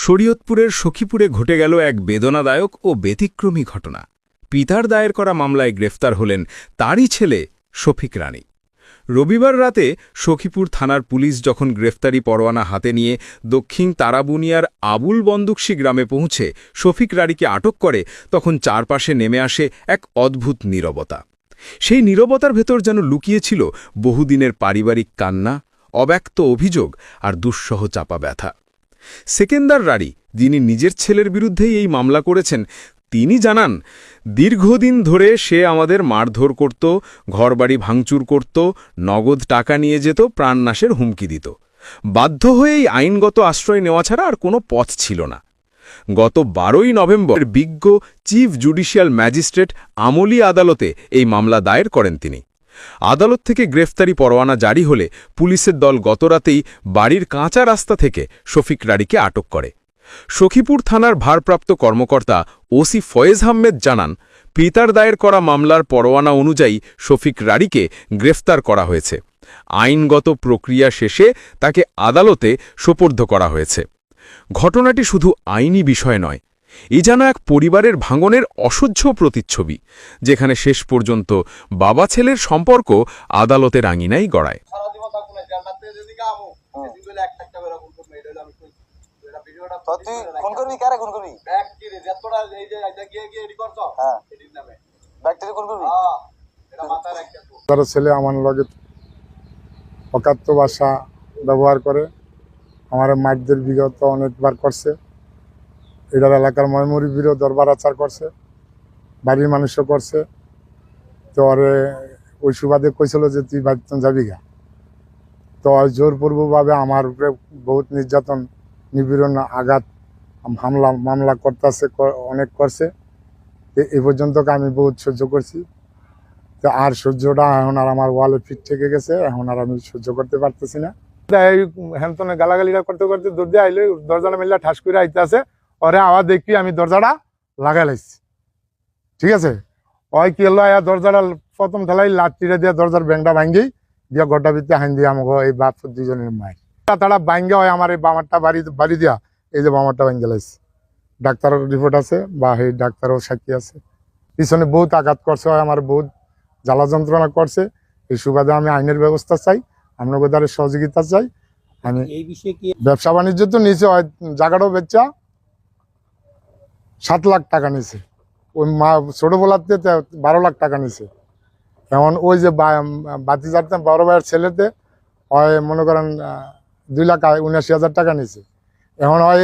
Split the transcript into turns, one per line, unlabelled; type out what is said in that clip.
শরীয়তপুরের সখীপুরে ঘটে গেল এক বেদনাদায়ক ও ব্যতিক্রমী ঘটনা। পিতার দায়ের করা মামলায় গ্রেফতার হলেন তারই ছেলে শফিক রানী। রবিবার রাতে সখীপুর থানার পুলিশ যখন গ্রেফতারি পরোয়ানা হাতে নিয়ে দক্ষিণ তারাবুনিয়ার আবুল বন্দুকশি গ্রামে পৌঁছে শফিক রানীকে আটক করে, তখন চারপাশে নেমে আসে এক অদ্ভুত নীরবতা। সেই নীরবতার ভেতর যেন লুকিয়েছিল বহুদিনের পারিবারিক কান্না, অব্যক্ত অভিযোগ আর দুঃসহ চাপা ব্যথা। সেকেন্দার রানী, যিনি নিজের ছেলের বিরুদ্ধেই এই মামলা করেছেন, তিনি জানান, দীর্ঘদিন ধরে সে আমাদের মারধর করত, ঘরবাড়ি ভাঙচুর করত, নগদ টাকা নিয়ে যেত, প্রাণনাশের হুমকি দিত। বাধ্য হয়েই আইনগত আশ্রয় নেওয়া ছাড়া আর কোনো পথ ছিল না। গত 12ই নভেম্বর বিজ্ঞ চিফ জুডিশিয়াল ম্যাজিস্ট্রেট আমলি আদালতে এই মামলা দায়ের করেন তিনি। আদালত থেকে গ্রেফতারি পরোয়ানা জারি হলে পুলিশের দল গতরাতেই বাড়ির কাঁচা রাস্তা থেকে শফিক রানীকে আটক করে। সখীপুর থানার ভারপ্রাপ্ত কর্মকর্তা ওসি ফয়েজ আহমেদ জানান, পিতার দায়ের করা মামলার পরোয়ানা অনুযায়ী শফিক রানীকে গ্রেফতার করা হয়েছে। আইনগত প্রক্রিয়া শেষে তাকে আদালতে সোপর্দ করা হয়েছে। ঘটনাটি শুধু আইনি বিষয় নয়, এ যেন এক পরিবারের ভাঙনের অসহ্য প্রতিচ্ছবি, যেখানে শেষ পর্যন্ত বাবা ছেলের সম্পর্ক আদালতের আঙিনায় গড়ায়।
ছেলে আমার লগে অকাত্য ভাষা ব্যবহার করে, আমার মাঠদের বিগত অনেকবার করছে। এটার এলাকার ময়মুরব্বিরও দরবার আচার করছে, বাড়ির মানুষও করছে। তো ওরে ওই সুবাদে কইছিল যে তুই বাড়িতে যাবি গা। তো জোরপূর্বকভাবে আমার উপরে বহুত নির্যাতন, নিপীড়ন, আঘাত, মামলা করতেছে, অনেক করছে। এই পর্যন্ত আমি বহুত সহ্য করছি। তো আর সহ্যটা এখন আর আমার ওয়ালে ফিট থেকে গেছে, এখন আর আমি সহ্য করতে পারতেছি না। এই হ্যামতনে গালাগালিটা করতে করতে দৌড় দিয়ে আইলে দরজাটা মিললে ঠাস করে আইতে আছে। ওরে আওয়াজ দেখি আমি দরজাটা লাগাই লাইছি, ঠিক আছে। ওই কি হলো, দরজাটা প্রথম ঠেলাই লাঠিটা দিয়ে দরজার ব্যাংকটা ভাঙ্গি দিয়া ঘরটা ভিতরে হাইন দিয়ে আমাকে এই বাপ দুজনের মায়ের তারা ভাঙ্গে হয় আমার এই বামারটা বাড়ি দিয়া এই যে বামারটা ভাঙ্গে লাইছে। ডাক্তারের রিপোর্ট আছে বা এই ডাক্তারও সাক্ষী আছে। পিছনে বহুত আঘাত করছে, হয় আমার বহুত জ্বালা যন্ত্রণা করছে। এই সুবাদে আমি আইনের ব্যবস্থা চাই, আপনাদের দ্বারা সহযোগিতা চাই। আমি ব্যবসা বাণিজ্য তো নিচে হয়, জায়গাটাও বেচা 7 লাখ টাকা নিছে। ওই মা ছোটবেলাতে 12 লাখ টাকা নিছে। এখন ওই যে বাতি যাতে বড় ভাইয়ের ছেলেতে হয় মনে করেন 2,79,000 টাকা নিছে। এখন হয়